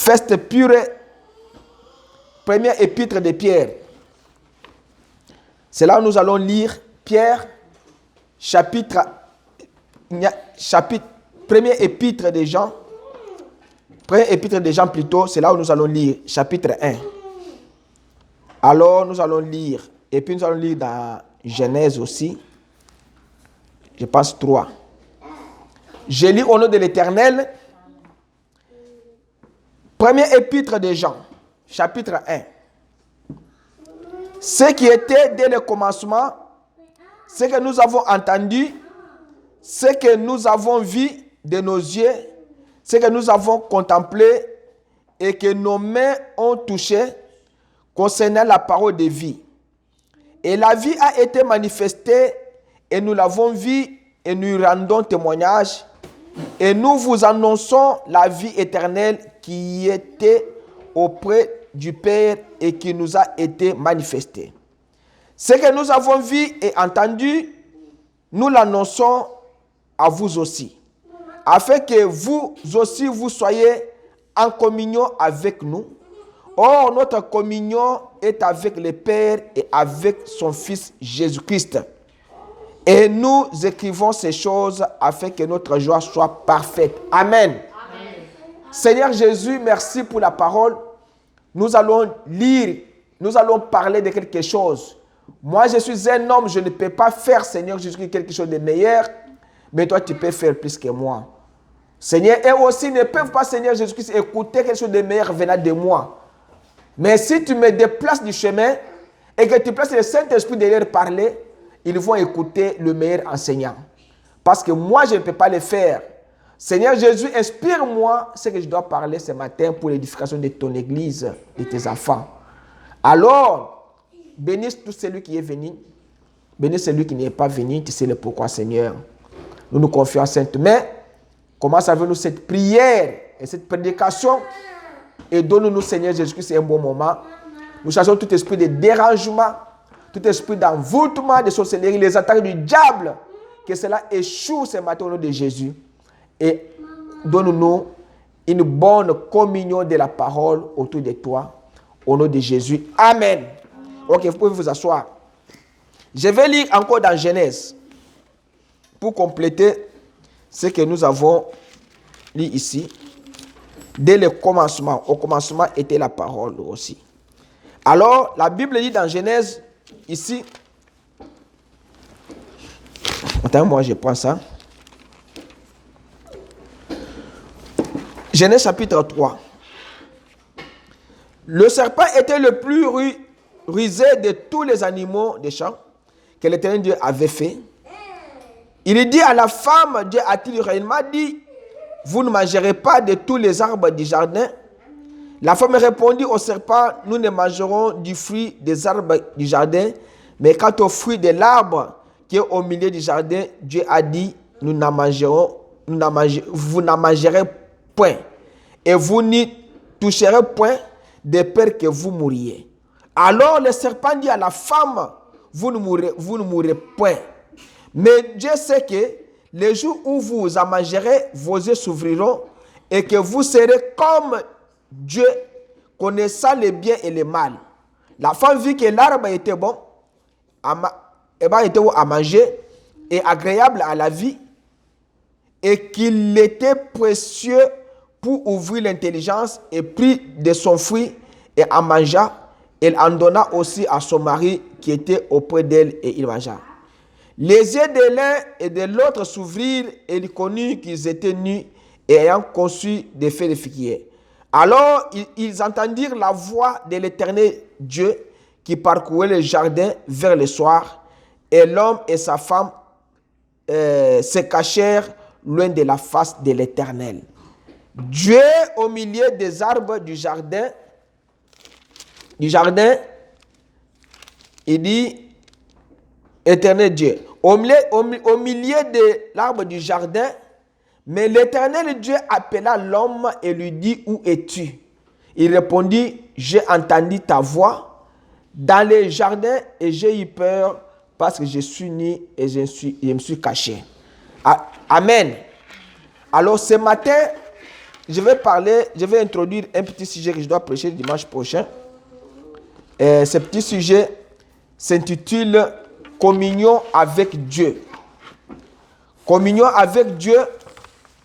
Feste pure, première épître de Pierre. C'est là où nous allons lire Pierre, première épître de Jean. Première épître de Jean plutôt, c'est là où nous allons lire, chapitre 1. Alors nous allons lire, et puis nous allons lire dans Genèse aussi, je pense 3. Je lis au nom de l'Éternel, première épître de Jean, chapitre 1. Ce qui était dès le commencement, ce que nous avons entendu, ce que nous avons vu de nos yeux, ce que nous avons contemplé et que nos mains ont touché concernant la parole de vie. Et la vie a été manifestée et nous l'avons vue et nous rendons témoignage et nous vous annonçons la vie éternelle qui était auprès du Père et qui nous a été manifestée. Ce que nous avons vu et entendu, nous l'annonçons à vous aussi, afin que vous aussi vous soyez en communion avec nous. Or, notre communion est avec le Père et avec son Fils Jésus-Christ. Et nous écrivons ces choses afin que notre joie soit parfaite. Amen. Amen. Seigneur Jésus, merci pour la parole. Nous allons lire, nous allons parler de quelque chose. Moi, je suis un homme, je ne peux pas faire, Seigneur Jésus, quelque chose de meilleur, mais toi, tu peux faire plus que moi. Seigneur, eux aussi ne peuvent pas, Seigneur Jésus-Christ, écouter quelque chose de meilleur venant de moi. Mais si tu me déplaces du chemin et que tu places le Saint-Esprit de leur parler, ils vont écouter le meilleur enseignant. Parce que moi, je ne peux pas le faire. Seigneur Jésus, inspire-moi ce que je dois parler ce matin pour l'édification de ton église, de tes enfants. Alors, bénisse tout celui qui est venu. Bénisse celui qui n'est pas venu. Tu sais le pourquoi, Seigneur. Nous nous confions en Sainte Main. Commence avec nous cette prière et cette prédication. Et donne-nous, Seigneur Jésus-Christ, un bon moment. Nous chassons tout esprit de dérangement, tout esprit d'envoûtement, de sorcellerie, les attaques du diable. Que cela échoue ce matin au nom de Jésus. Et donne-nous une bonne communion de la parole autour de toi. Au nom de Jésus. Amen. Ok, vous pouvez vous asseoir. Je vais lire encore dans Genèse pour compléter ce que nous avons lu ici. Dès le commencement, au commencement était la parole aussi. Alors, la Bible dit dans Genèse, ici, attends, moi je prends ça. Genèse chapitre 3. Le serpent était le plus rusé de tous les animaux des champs que l'Éternel Dieu avait fait. Il dit à la femme, Dieu a-t-il réellement dit, vous ne mangerez pas de tous les arbres du jardin? La femme répondit au serpent, nous ne mangerons du fruit des arbres du jardin, mais quant au fruit de l'arbre qui est au milieu du jardin, Dieu a dit, vous n'en mangerez point, et vous n'y toucherez point, de peur que vous mouriez. Alors le serpent dit à la femme, vous ne mourrez point. Mais Dieu sait que le jour où vous en mangerez, vos yeux s'ouvriront et que vous serez comme Dieu, connaissant le bien et le mal. La femme vit que l'arbre était bon, était bon à manger et agréable à la vie, et qu'il était précieux pour ouvrir l'intelligence, et prit de son fruit et en mangea. Elle en donna aussi à son mari qui était auprès d'elle, et il mangea. Les yeux de l'un et de l'autre s'ouvrirent et ils connurent qu'ils étaient nus et ayant conçu des feuilles de figuier. Alors ils entendirent la voix de l'Éternel Dieu qui parcourait le jardin vers le soir, et l'homme et sa femme se cachèrent loin de la face de l'Éternel. Dieu au milieu des arbres du jardin, il dit, Éternel Dieu, au milieu de l'arbre du jardin, mais l'Éternel Dieu appela l'homme et lui dit, où es-tu? Il répondit, j'ai entendu ta voix dans le jardin et j'ai eu peur parce que je suis nu et je me suis caché. Amen. Alors ce matin, je vais introduire un petit sujet que je dois prêcher dimanche prochain. Ce petit sujet s'intitule Communion avec Dieu. Communion avec Dieu,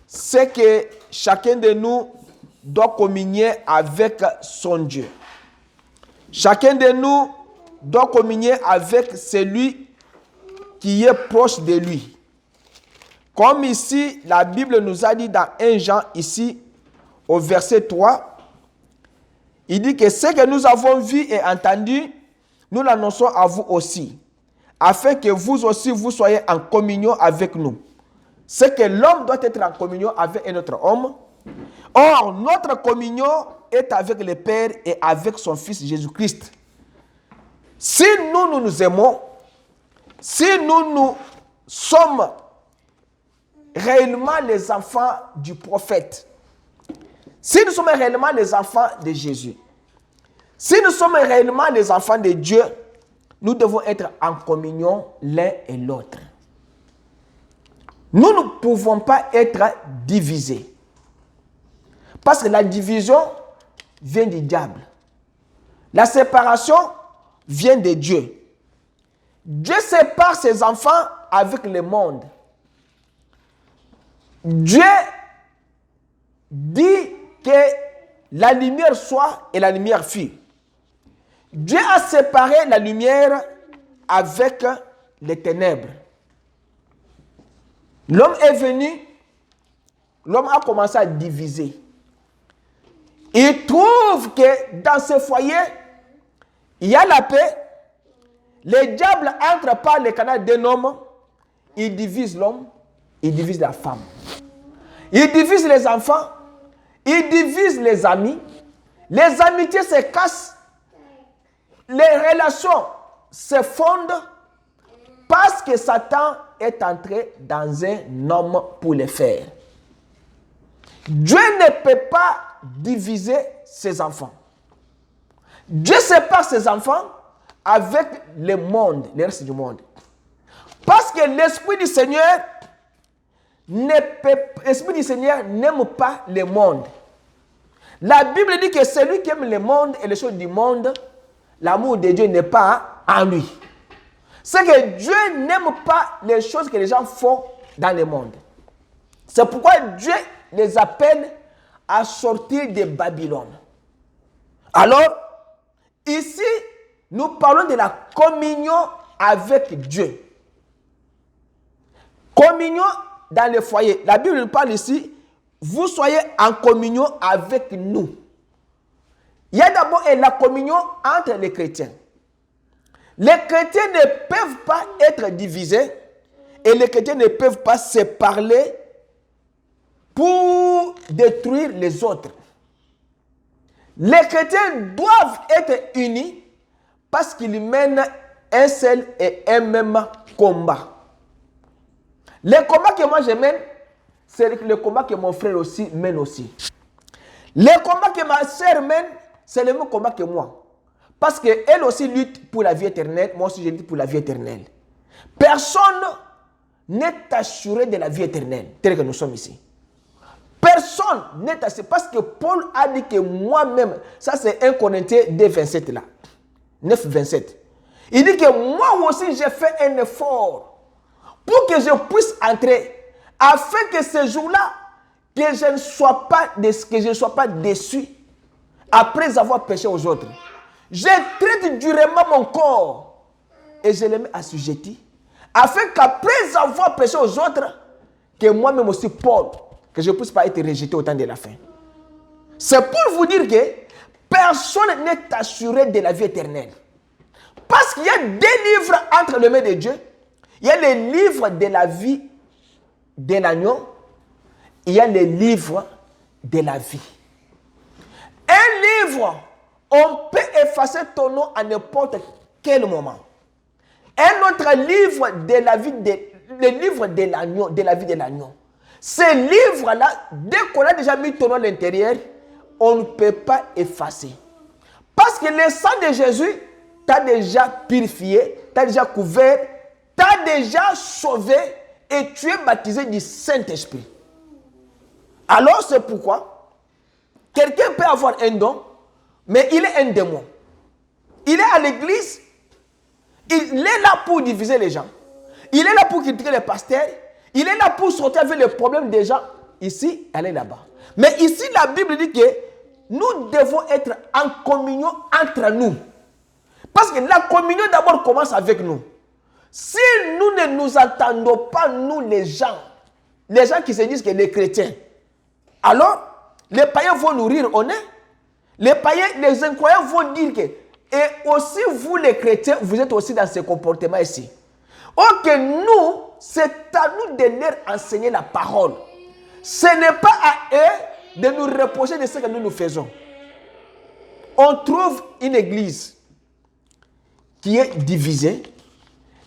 c'est que chacun de nous doit communier avec son Dieu. Chacun de nous doit communier avec celui qui est proche de lui. Comme ici, la Bible nous a dit dans 1 Jean, ici, au verset 3, il dit que ce que nous avons vu et entendu, nous l'annonçons à vous aussi, afin que vous aussi, vous soyez en communion avec nous. C'est que l'homme doit être en communion avec un autre homme. Or, notre communion est avec le Père et avec son Fils Jésus-Christ. Si nous nous aimons, si nous sommes réellement les enfants du prophète, si nous sommes réellement les enfants de Jésus, si nous sommes réellement les enfants de Dieu, nous devons être en communion l'un et l'autre. Nous ne pouvons pas être divisés. Parce que la division vient du diable. La séparation vient de Dieu. Dieu sépare ses enfants avec le monde. Dieu dit que la lumière soit et la lumière fut. Dieu a séparé la lumière avec les ténèbres. L'homme est venu, l'homme a commencé à diviser. Il trouve que dans ce foyer, il y a la paix. Le diable entre par le canal d'un homme, il divise l'homme, il divise la femme. Il divise les enfants, il divise les amis. Les amitiés se cassent, les relations se fondent parce que Satan est entré dans un homme pour le faire. Dieu ne peut pas diviser ses enfants. Dieu sépare ses enfants avec le monde, le reste du monde. Parce que l'Esprit du Seigneur n'aime pas le monde. La Bible dit que celui qui aime le monde et les choses du monde, l'amour de Dieu n'est pas en lui. C'est que Dieu n'aime pas les choses que les gens font dans le monde. C'est pourquoi Dieu les appelle à sortir de Babylone. Alors, ici, nous parlons de la communion avec Dieu. Communion dans le foyer. La Bible parle ici, vous soyez en communion avec nous. Il y a d'abord la communion entre les chrétiens. Les chrétiens ne peuvent pas être divisés et les chrétiens ne peuvent pas se parler pour détruire les autres. Les chrétiens doivent être unis parce qu'ils mènent un seul et un même combat. Le combat que moi je mène, c'est le combat que mon frère aussi mène aussi. Le combat que ma soeur mène, c'est le même combat que moi. Parce qu'elle aussi lutte pour la vie éternelle, moi aussi je lutte pour la vie éternelle. Personne n'est assuré de la vie éternelle, tel que nous sommes ici. Personne n'est assuré. Parce que Paul a dit que moi-même, ça c'est 1 Corinthiens 2, 27 là. 9, 27. Il dit que moi aussi j'ai fait un effort pour que je puisse entrer, afin que ce jour-là, que je ne sois pas déçu après avoir péché aux autres. Je traite durement mon corps et je le mets assujetti, afin qu'après avoir péché aux autres, que moi-même aussi, Paul, que je ne puisse pas être rejeté au temps de la fin. C'est pour vous dire que personne n'est assuré de la vie éternelle. Parce qu'il y a deux livres entre les mains de Dieu. Il y a le livre de la vie de l'agneau. Il y a le livre de la vie. Un livre, on peut effacer ton nom à n'importe quel moment. Un autre livre de la vie, le livre de l'agneau, de la vie de l'agneau. Ce livre-là, dès qu'on a déjà mis ton nom à l'intérieur, on ne peut pas effacer. Parce que le sang de Jésus t'a déjà purifié, t'a déjà couvert, t'a déjà sauvé et tu es baptisé du Saint-Esprit. Alors c'est pourquoi Quelqu'un peut avoir un don, mais il est un démon. Il est à l'église, il est là pour diviser les gens. Il est là pour critiquer les pasteurs. Il est là pour sortir avec les problèmes des gens. Ici, elle est là-bas. Mais ici, la Bible dit que nous devons être en communion entre nous. Parce que la communion d'abord commence avec nous. Si nous ne nous entendons pas, nous les gens qui se disent que les chrétiens, alors les païens vont nous rire au nez. Les païens, les incroyants vont dire que, et aussi vous les chrétiens, vous êtes aussi dans ce comportement ici. Or que nous, c'est à nous de leur enseigner la parole. Ce n'est pas à eux de nous reprocher de ce que nous faisons. On trouve une église qui est divisée,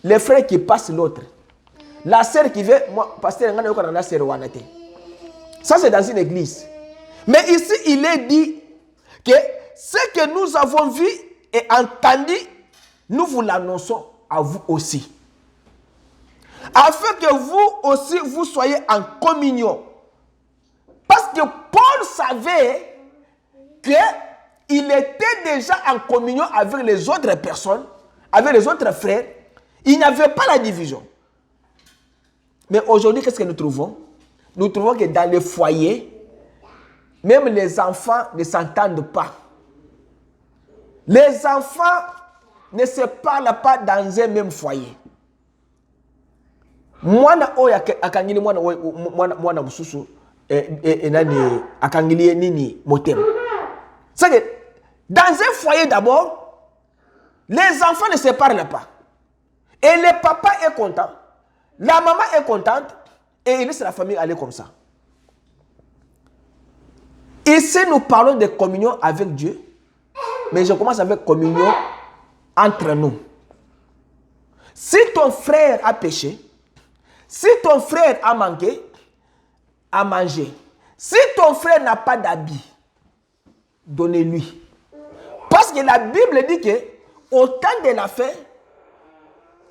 les frères qui passent l'autre. La sœur qui veut, moi, pasteur, ça c'est dans une église. Mais ici, il est dit que ce que nous avons vu et entendu, nous vous l'annonçons à vous aussi. Afin que vous aussi, vous soyez en communion. Parce que Paul savait qu'il était déjà en communion avec les autres personnes, avec les autres frères. Il n'y avait pas la division. Mais aujourd'hui, qu'est-ce que nous trouvons? Nous trouvons que dans les foyers, même les enfants ne s'entendent pas. Les enfants ne se parlent pas dans un même foyer. Mwana oya akangili mwana mususu nani akangili nini motema. C'est que dans un foyer d'abord, les enfants ne se parlent pas. Et le papa est content, la maman est contente et il laisse la famille aller comme ça. Ici, nous parlons de communion avec Dieu, mais je commence avec communion entre nous. Si ton frère a péché, si ton frère a manqué à manger, si ton frère n'a pas d'habit, donnez-lui. Parce que la Bible dit que au temps de la fête,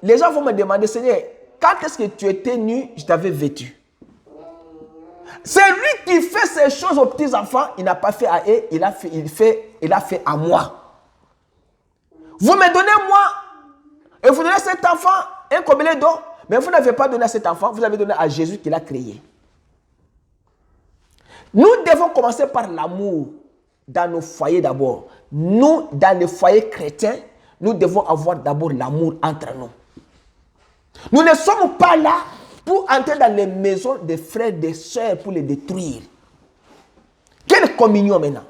les gens vont me demander, Seigneur, quand est-ce que tu étais nu, je t'avais vêtu. C'est lui qui fait ces choses aux petits-enfants, il n'a pas fait à eux, il a fait à moi. Vous me donnez moi, et vous donnez à cet enfant un combien d'eau, mais vous n'avez pas donné à cet enfant, vous avez donné à Jésus qui l'a créé. Nous devons commencer par l'amour dans nos foyers d'abord. Nous, dans les foyers chrétiens, nous devons avoir d'abord l'amour entre nous. Nous ne sommes pas là pour entrer dans les maisons des frères et des sœurs pour les détruire. Quelle communion maintenant?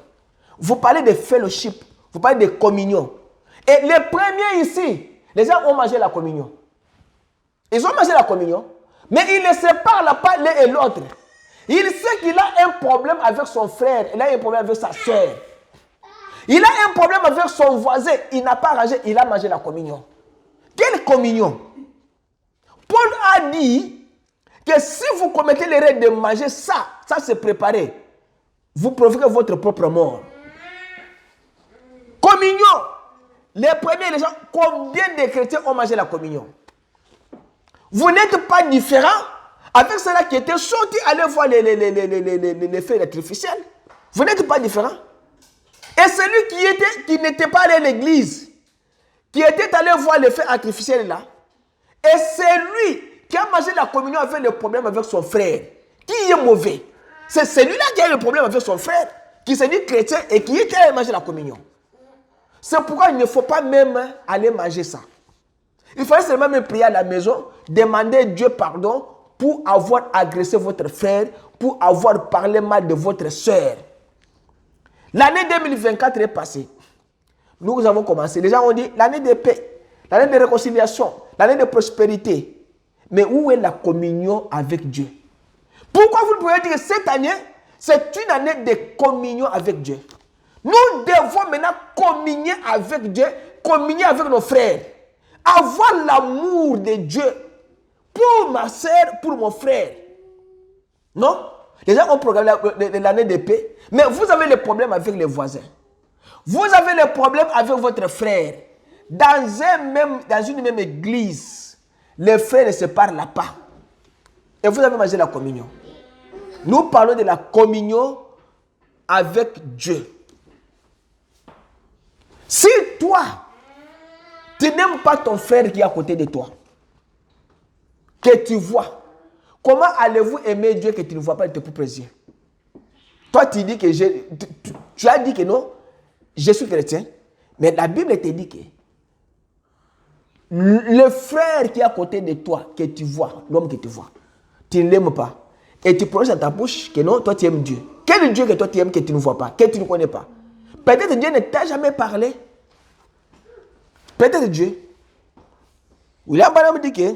Vous parlez de fellowship, vous parlez de communion. Et les premiers ici, les gens ont mangé la communion. Ils ont mangé la communion, mais ils ne se parlent pas l'un et l'autre. Il sait qu'il a un problème avec son frère, il a un problème avec sa sœur. Il a un problème avec son voisin, il n'a pas arrangé, il a mangé la communion. Quelle communion? Paul a dit que si vous commettez l'erreur de manger ça, ça c'est préparé, vous provoquez votre propre mort. Communion. Les premiers, les gens, combien de chrétiens ont mangé la communion? Vous n'êtes pas différents avec ceux-là qui étaient sortis aller voir les feux artificiels. Vous n'êtes pas différents. Et celui qui n'était pas allé à l'église, qui était allé voir les feux artificiels là, et c'est lui qui a mangé la communion avec le problème avec son frère. Qui est mauvais? C'est celui-là qui a le problème avec son frère, qui s'est dit chrétien et qui a mangé la communion. C'est pourquoi il ne faut pas même aller manger ça. Il fallait seulement même prier à la maison, demander Dieu pardon pour avoir agressé votre frère, pour avoir parlé mal de votre soeur. L'année 2024 est passée. Nous avons commencé. Les gens ont dit l'année de paix, l'année de réconciliation, l'année de prospérité. Mais où est la communion avec Dieu? Pourquoi vous pouvez dire que cette année, c'est une année de communion avec Dieu? Nous devons maintenant communier avec Dieu, communier avec nos frères. Avoir l'amour de Dieu pour ma soeur, pour mon frère. Non? Les gens ont programmé l'année de paix, mais vous avez les problèmes avec les voisins. Vous avez les problèmes avec votre frère. Dans une même église, les frères ne se parlent pas. Et vous avez mangé la communion. Nous parlons de la communion avec Dieu. Si toi, tu n'aimes pas ton frère qui est à côté de toi, que tu vois, comment allez-vous aimer Dieu que tu ne vois pas de tes propres yeux? Toi, tu dis que tu as dit que non, je suis chrétien, mais la Bible te dit que le frère qui est à côté de toi, que tu vois, l'homme que tu vois, tu ne l'aimes pas. Et tu prononces dans ta bouche que non, toi tu aimes Dieu. Quel Dieu que toi tu aimes que tu ne vois pas, que tu ne connais pas? Peut-être Dieu ne t'a jamais parlé. Peut-être Dieu. William Branham dit que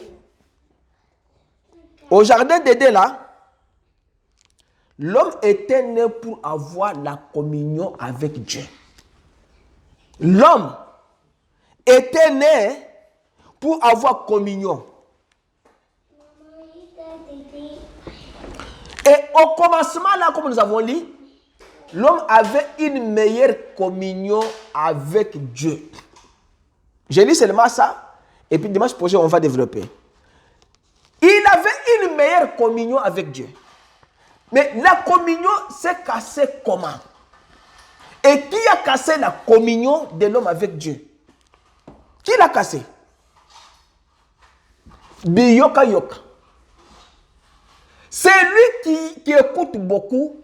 au jardin d'Éden là, l'homme était né pour avoir la communion avec Dieu. L'homme était né pour avoir communion. Et au commencement là, comme nous avons lu, l'homme avait une meilleure communion avec Dieu. J'ai lu seulement ça, et puis dimanche prochain, on va développer. Il avait une meilleure communion avec Dieu. Mais la communion s'est cassée comment? Et qui a cassé la communion de l'homme avec Dieu? Qui l'a cassé? Biyoka yoka. C'est lui qui écoute beaucoup,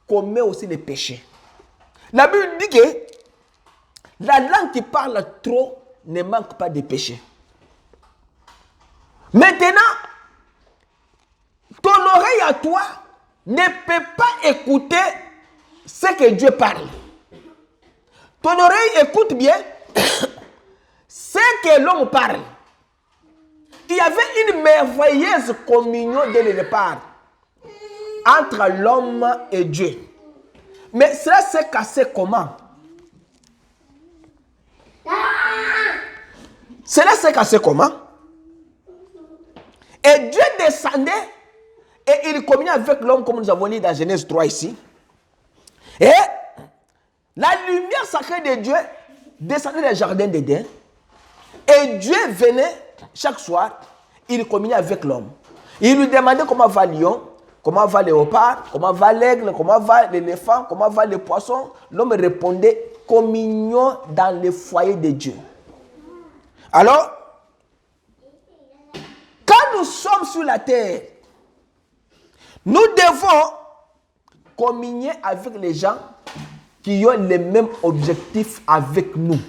commet aussi les péchés. La Bible dit que la langue qui parle trop ne manque pas de péchés. Maintenant, ton oreille à toi ne peut pas écouter ce que Dieu parle. Ton oreille écoute bien ce que l'homme parle. Il y avait une merveilleuse communion dès le départ entre l'homme et Dieu. Mais cela s'est cassé comment? Cela s'est cassé comment? Et Dieu descendait et il communiait avec l'homme comme nous avons lu dans Genèse 3 ici. Et la lumière sacrée de Dieu descendait dans le jardin d'Éden. Et Dieu venait chaque soir, il communiait avec l'homme. Il lui demandait comment va le lion, comment va le léopard, comment va l'aigle, comment va l'éléphant, comment va le poisson. L'homme répondait communion dans le foyer de Dieu. Alors, quand nous sommes sur la terre, nous devons communier avec les gens qui ont les mêmes objectifs avec nous.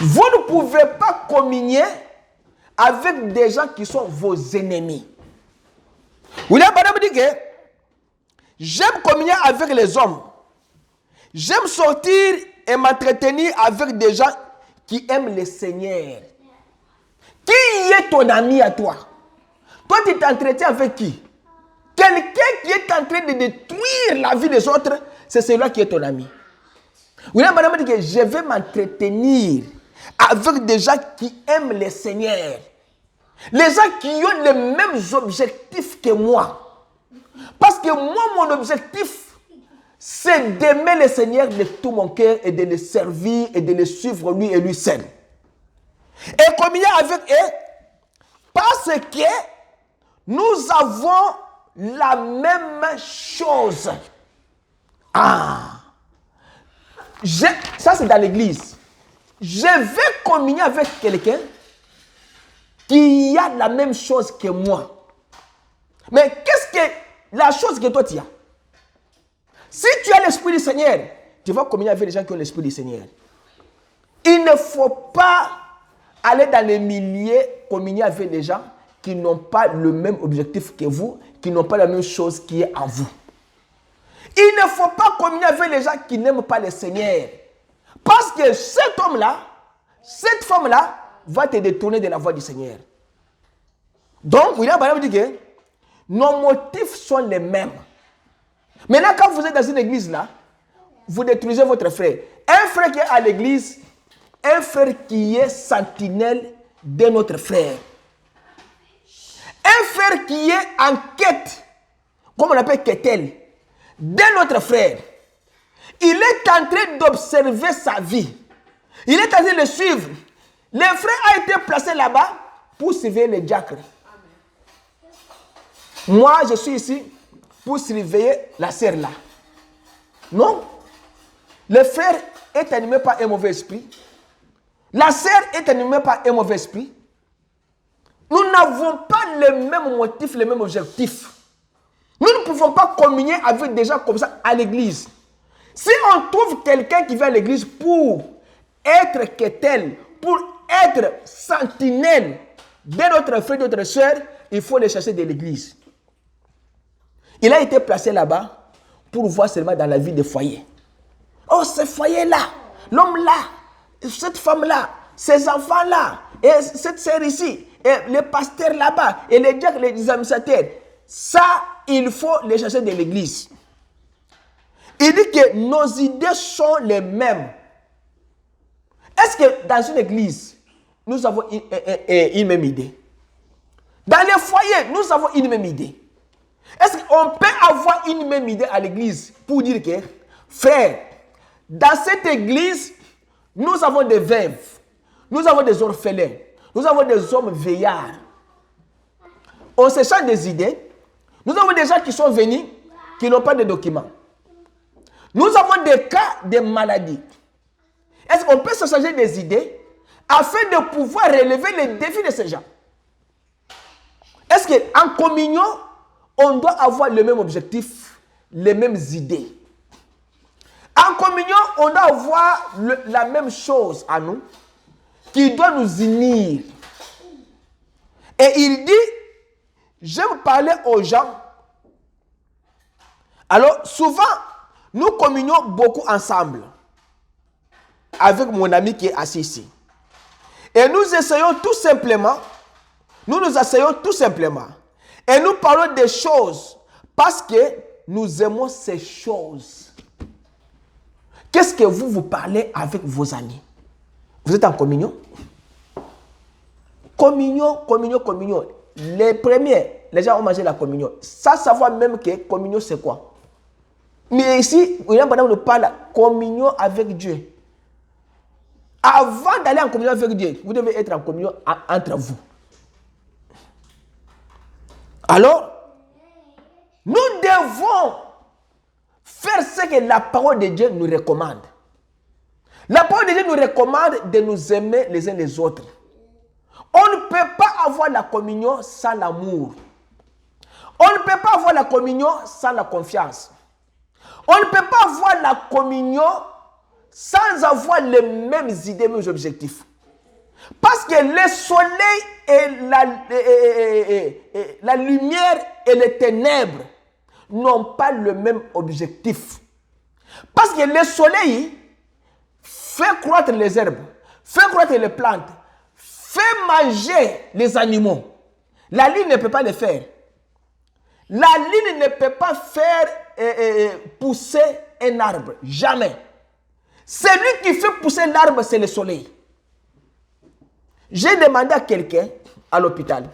Vous ne pouvez pas communier avec des gens qui sont vos ennemis. William Branham dit que j'aime communier avec les hommes. J'aime sortir et m'entretenir avec des gens qui aiment le Seigneur. Qui est ton ami à toi? Toi, tu t'entretiens avec qui? Quelqu'un qui est en train de détruire la vie des autres, c'est celui-là qui est ton ami. William Branham dit que je vais m'entretenir avec des gens qui aiment le Seigneur. Les gens qui ont les mêmes objectifs que moi. Parce que moi, mon objectif, c'est d'aimer le Seigneur de tout mon cœur et de le servir et de le suivre lui et lui seul. Et communier avec eux parce que nous avons la même chose. Ça c'est dans l'église. Je vais communier avec quelqu'un qui a la même chose que moi. Mais qu'est-ce que la chose que toi tu as? Si tu as l'esprit du Seigneur, tu vas communier avec les gens qui ont l'esprit du Seigneur. Il ne faut pas aller dans les milliers communier avec les gens qui n'ont pas le même objectif que vous, qui n'ont pas la même chose qui est en vous. Il ne faut pas communier avec les gens qui n'aiment pas le Seigneur. Parce que cet homme-là, cette femme-là, va te détourner de la voie du Seigneur. Donc, William Branham dit que nos motifs sont les mêmes. Maintenant, quand vous êtes dans une église là, vous détruisez votre frère. Un frère qui est à l'église, un frère qui est sentinelle de notre frère. Un frère qui est en quête, comme on appelle quêtel, de notre frère. Il est en train d'observer sa vie. Il est en train de le suivre. Le frère a été placé là-bas pour suivre les diacres. Moi, je suis ici pour surveiller la sœur là. Non. Le frère est animé par un mauvais esprit. La sœur est animée par un mauvais esprit. Nous n'avons pas les mêmes motifs, les mêmes objectifs. Nous ne pouvons pas communier avec des gens comme ça à l'église. Si on trouve quelqu'un qui vient à l'église pour être quêtel, pour être sentinelle de notre frère, de notre soeur, il faut les chercher de l'église. Il a été placé là-bas pour voir seulement dans la vie des foyers. Oh, ce foyer-là, l'homme-là, cette femme-là, ces enfants-là, et cette sœur ici, et les pasteurs là-bas, et les diacres, les administrateurs. Ça, il faut les chercher de l'église. Il dit que nos idées sont les mêmes. Est-ce que dans une église, nous avons une même idée? Dans les foyers, nous avons une même idée. Est-ce qu'on peut avoir une même idée à l'église pour dire que, frère, dans cette église, nous avons des veuves, nous avons des orphelins, nous avons des hommes vieillards. On s'échange des idées. Nous avons des gens qui sont venus, qui n'ont pas de documents. Nous avons des cas de maladies. Est-ce qu'on peut s'échanger des idées afin de pouvoir relever les défis de ces gens? Est-ce qu'en communion, on doit avoir le même objectif, les mêmes idées? En communion, on doit avoir la même chose à nous qui doit nous unir. Et il dit, j'aime parler aux gens. Alors, souvent, nous communions beaucoup ensemble avec mon ami qui est assis ici. Et nous essayons tout simplement, nous asseyons tout simplement. Et nous parlons des choses parce que nous aimons ces choses. Qu'est-ce que vous parlez avec vos amis? Vous êtes en communion? Communion. Les premiers, les gens ont mangé la communion. Sans savoir même que communion c'est quoi. Mais ici, William Branham nous parle de communion avec Dieu. Avant d'aller en communion avec Dieu, vous devez être en communion entre vous. Alors, nous devons faire ce que la parole de Dieu nous recommande. La parole de Dieu nous recommande de nous aimer les uns les autres. On ne peut pas avoir la communion sans l'amour. On ne peut pas avoir la communion sans la confiance. On ne peut pas avoir la communion sans avoir les mêmes idées, les mêmes objectifs. Parce que le soleil et la lumière et les ténèbres n'ont pas le même objectif. Parce que le soleil fait croître les herbes, fait croître les plantes, fait manger les animaux. La lune ne peut pas le faire. La lune ne peut pas faire pousser un arbre. Jamais. Celui qui fait pousser l'arbre, c'est le soleil. J'ai demandé à quelqu'un à l'hôpital.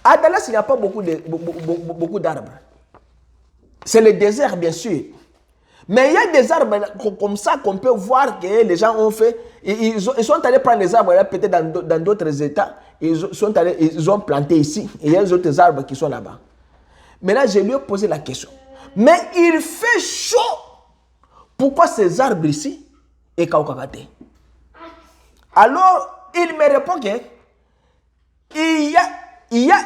À Dallas, il n'y a pas beaucoup d'arbres. C'est le désert, bien sûr. Mais il y a des arbres comme ça qu'on peut voir que les gens ont fait. Ils sont allés prendre les arbres peut-être dans d'autres États. Ils ont planté ici. Et il y a des autres arbres qui sont là-bas. Maintenant, je lui ai posé la question. Mais il fait chaud. Pourquoi ces arbres ici et Kaukakate? Alors, il me répond que il y a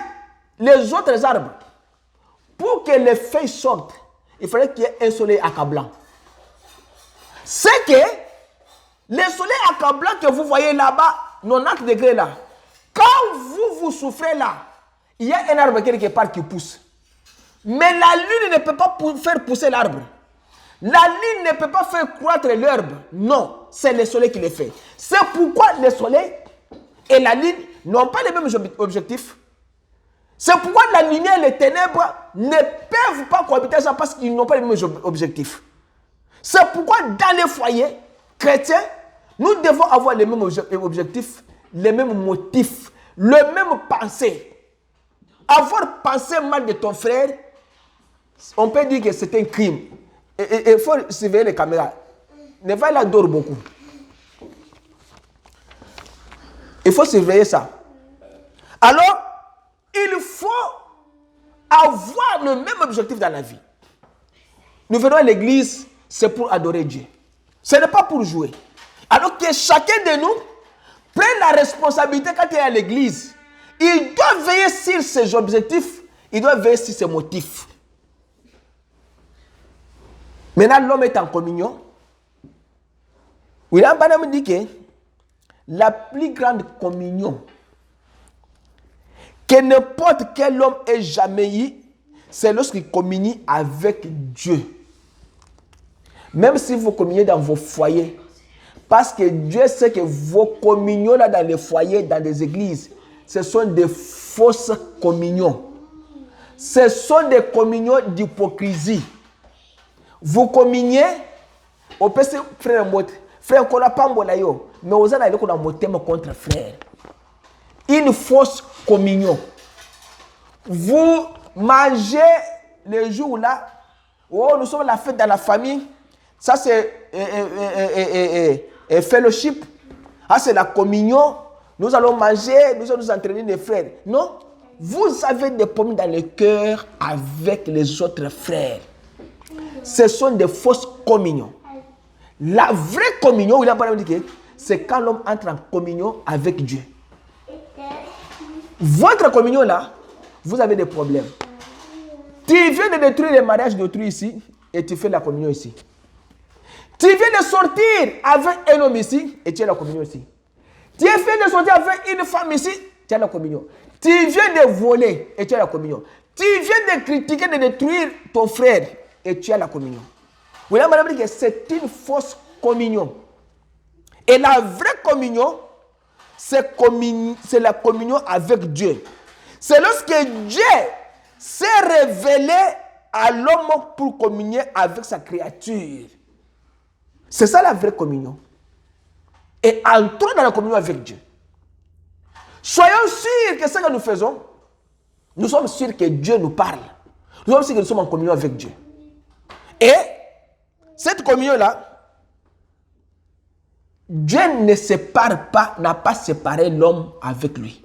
les autres arbres. Pour que les feuilles sortent, il fallait qu'il y ait un soleil accablant. C'est que le soleil accablant que vous voyez là-bas, 90 degrés là, quand vous souffrez là, il y a un arbre quelque part qui pousse. Mais la lune ne peut pas faire pousser l'arbre. La lune ne peut pas faire croître l'herbe. Non, c'est le soleil qui le fait. C'est pourquoi le soleil et la lune n'ont pas les mêmes objectifs. C'est pourquoi la lumière et les ténèbres ne peuvent pas cohabiter ça parce qu'ils n'ont pas les mêmes objectifs. C'est pourquoi dans les foyers chrétiens, nous devons avoir les mêmes objectifs, les mêmes motifs, le même pensée. Avoir pensé mal de ton frère, on peut dire que c'est un crime. Il faut surveiller les caméras. Ne va la dehors beaucoup. Il faut surveiller ça. Alors, il faut avoir le même objectif dans la vie. Nous venons à l'église, c'est pour adorer Dieu. Ce n'est pas pour jouer. Alors que chacun de nous prenne la responsabilité quand il est à l'église. Il doit veiller sur ses objectifs, il doit veiller sur ses motifs. Maintenant, l'homme est en communion. William Branham dit que la plus grande communion que n'importe quel homme ait jamais eu, c'est lorsqu'il communie avec Dieu. Même si vous communiez dans vos foyers, parce que Dieu sait que vos communions là dans les foyers, dans les églises, ce sont des fausses communions. Ce sont des communions d'hypocrisie. Vous communiez, au PC frère Mote, frère qu'on n'a pas mbolayo, mais aux autres qu'on a moté contre frère. Une fausse communion. Vous mangez le jour là, oh nous sommes la fête dans la famille, ça c'est fellowship, ah c'est la communion, nous allons manger, nous allons nous entraîner les frères. Non, vous avez des problèmes dans le cœur avec les autres frères. Ce sont des fausses communions. La vraie communion, il a pas dit, c'est quand l'homme entre en communion avec Dieu. Votre communion là, vous avez des problèmes. Tu viens de détruire le mariage d'autrui ici et tu fais la communion ici. Tu viens de sortir avec un homme ici et tu as la communion ici. Tu viens de sortir avec une femme ici, tu as la communion. Tu viens de voler et tu as la communion. Tu viens de critiquer, de détruire ton frère et tu as la communion. Vous voyez, madame, dit que c'est une fausse communion. Et la vraie communion, c'est la communion avec Dieu. C'est lorsque Dieu s'est révélé à l'homme pour communier avec sa créature. C'est ça la vraie communion. Et entrons dans la communion avec Dieu. Soyons sûrs que ce que nous faisons, nous sommes sûrs que Dieu nous parle. Nous sommes sûrs que nous sommes en communion avec Dieu. Et cette communion-là, Dieu ne sépare pas, n'a pas séparé l'homme avec lui.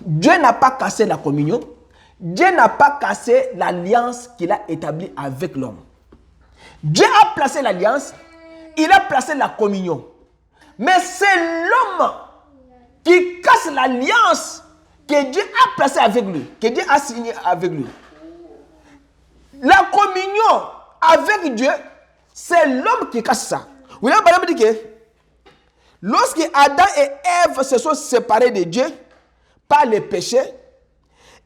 Dieu n'a pas cassé la communion. Dieu n'a pas cassé l'alliance qu'il a établie avec l'homme. Dieu a placé l'alliance, il a placé la communion. Mais c'est l'homme qui casse l'alliance que Dieu a placée avec lui, que Dieu a signée avec lui. La communion avec Dieu, c'est l'homme qui casse ça. William Branham dit que lorsque Adam et Ève se sont séparés de Dieu par le péché,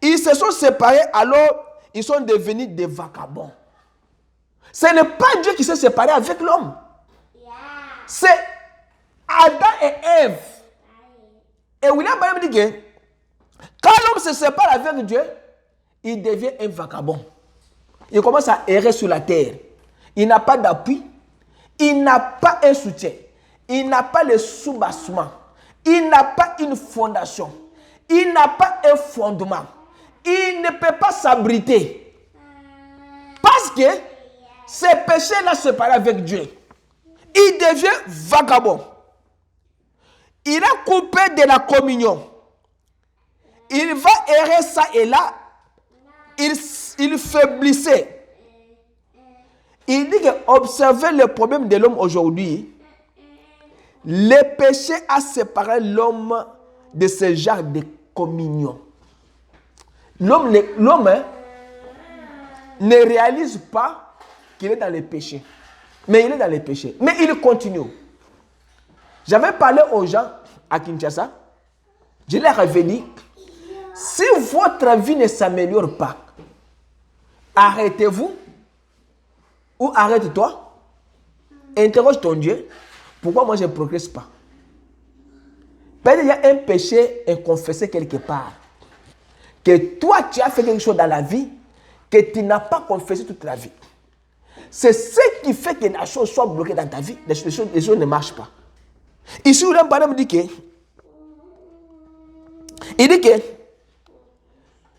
ils se sont séparés, alors ils sont devenus des vagabonds. Ce n'est pas Dieu qui s'est séparé avec l'homme. C'est Adam et Ève. Et William Branham dit que quand l'homme se sépare avec Dieu, il devient un vagabond. Il commence à errer sur la terre. Il n'a pas d'appui. Il n'a pas un soutien. Il n'a pas le soubassement. Il n'a pas une fondation. Il n'a pas un fondement. Il ne peut pas s'abriter. Parce que ces péchés-là séparés avec Dieu, il devient vagabond. Il a coupé de la communion. Il va errer ça et là. Il faiblissait. Il dit que observez le problème de l'homme aujourd'hui. Le péché a séparé l'homme de ce genre de communion. L'homme ne réalise pas qu'il est dans le péché. Mais il est dans le péché. Mais il continue. J'avais parlé aux gens à Kinshasa. Je leur avais dit, si votre vie ne s'améliore pas, arrêtez-vous ou arrête-toi. Interroge ton Dieu. Pourquoi moi je ne progresse pas? Peut-être qu'il y a un péché inconfessé quelque part. Que toi tu as fait quelque chose dans la vie que tu n'as pas confessé toute la vie. C'est ce qui fait que la chose soit bloquée dans ta vie. Les choses ne marchent pas. Ici, William Branham dit que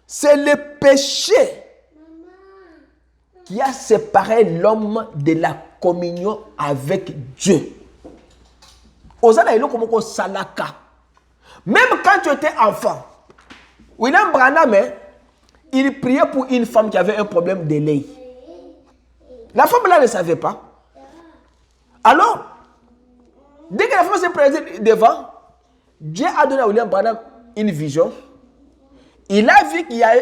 c'est le péché qui a séparé l'homme de la communion avec Dieu. Même quand tu étais enfant, William Branham, il priait pour une femme qui avait un problème de lait. La femme là ne savait pas. Alors, dès que la femme s'est présentée devant, Dieu a donné à William Branham une vision. Il a vu qu'il y a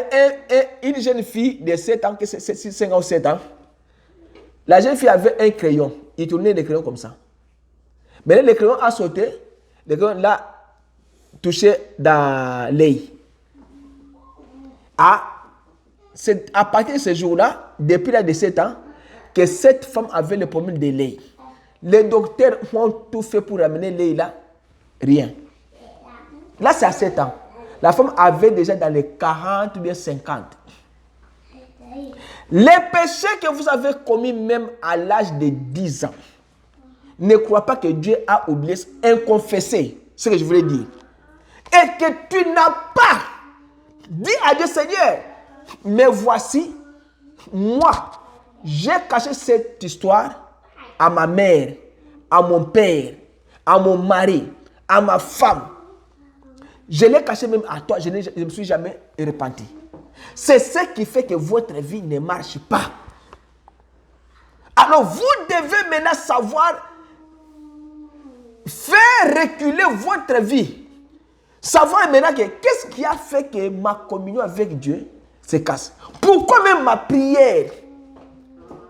une jeune fille de 7 ans, 5 ans ou 7 ans. La jeune fille avait un crayon. Il tournait le crayon comme ça. Mais là, le crayon a sauté. Le crayon l'a touché dans l'œil. C'est à partir de ce jour-là, depuis l'âge de 7 ans, que cette femme avait le problème de l'œil. Les docteurs ont tout fait pour ramener l'œil là. Rien. Là, c'est à 7 ans. La femme avait déjà dans les 40 ou bien 50. Les péchés que vous avez commis même à l'âge de 10 ans, ne crois pas que Dieu a oublié inconfessé, ce que je voulais dire. Et que tu n'as pas dit à Dieu, Seigneur, mais voici, moi, j'ai caché cette histoire à ma mère, à mon père, à mon mari, à ma femme. Je l'ai caché même à toi, je ne me suis jamais repenti. C'est ce qui fait que votre vie ne marche pas. Alors vous devez maintenant savoir faire reculer votre vie. Savoir maintenant que qu'est-ce qui a fait que ma communion avec Dieu se casse. Pourquoi même ma prière,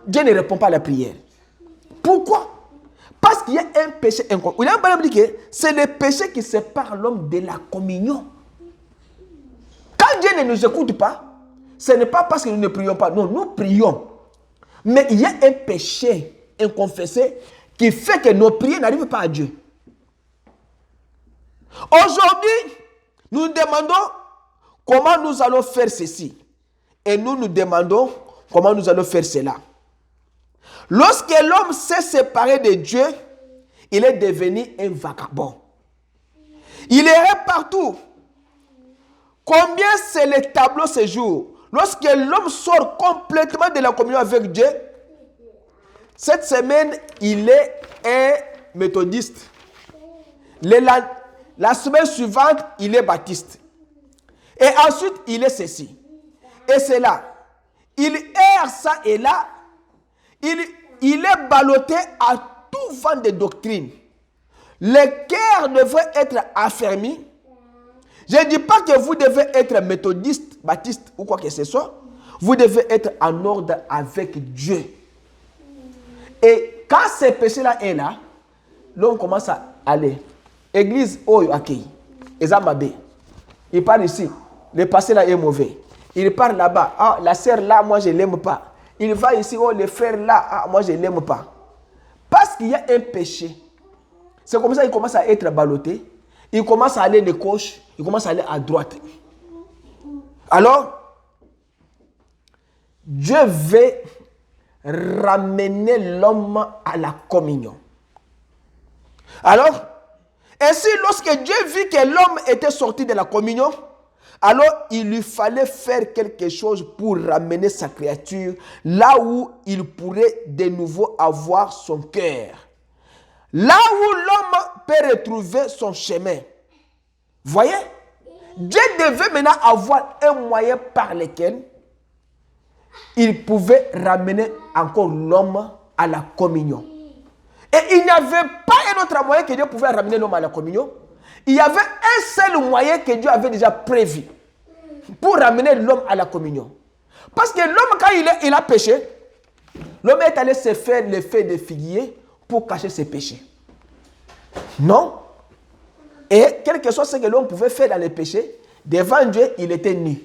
Dieu ne répond pas à la prière. Pourquoi? Parce qu'il y a un péché inconscient. Il y a un dit que c'est le péché qui sépare l'homme de la communion. Quand Dieu ne nous écoute pas, ce n'est pas parce que nous ne prions pas. Non, nous prions. Mais il y a un péché inconfessé qui fait que nos prières n'arrivent pas à Dieu. Aujourd'hui, nous demandons comment nous allons faire ceci. Et nous demandons comment nous allons faire cela. Lorsque l'homme s'est séparé de Dieu, il est devenu un vagabond. Il errait partout. Combien c'est le tableau ce jour? Lorsque l'homme sort complètement de la communion avec Dieu, cette semaine, il est un méthodiste. La semaine suivante, il est baptiste. Et ensuite, il est ceci. Et cela. Il erre ça et là. Il est ballotté à tout vent de doctrine. Le cœur devrait être affermi. Je ne dis pas que vous devez être méthodiste, baptiste ou quoi que ce soit. Vous devez être en ordre avec Dieu. Et quand ce péché-là est là, l'homme commence à aller. Église, oh, ok. Il part ici. Le passé là est mauvais. Il part là-bas. Ah, la sœur là, moi je ne l'aime pas. Il va ici, oh, le frère là, ah, moi je ne l'aime pas. Parce qu'il y a un péché. C'est comme ça qu'il commence à être ballotté. Il commence à aller de gauche, il commence à aller à droite. Alors, Dieu veut ramener l'homme à la communion. Alors, ainsi, lorsque Dieu vit que l'homme était sorti de la communion, alors il lui fallait faire quelque chose pour ramener sa créature là où il pourrait de nouveau avoir son cœur. Là où l'homme peut retrouver son chemin. Voyez? Dieu devait maintenant avoir un moyen par lequel il pouvait ramener encore l'homme à la communion. Et il n'y avait pas un autre moyen que Dieu pouvait ramener l'homme à la communion. Il y avait un seul moyen que Dieu avait déjà prévu pour ramener l'homme à la communion. Parce que l'homme, quand il a péché, l'homme est allé se faire le feu de figuier pour cacher ses péchés. Non. Et quel que soit ce que l'homme pouvait faire dans les péchés, devant Dieu, il était nu.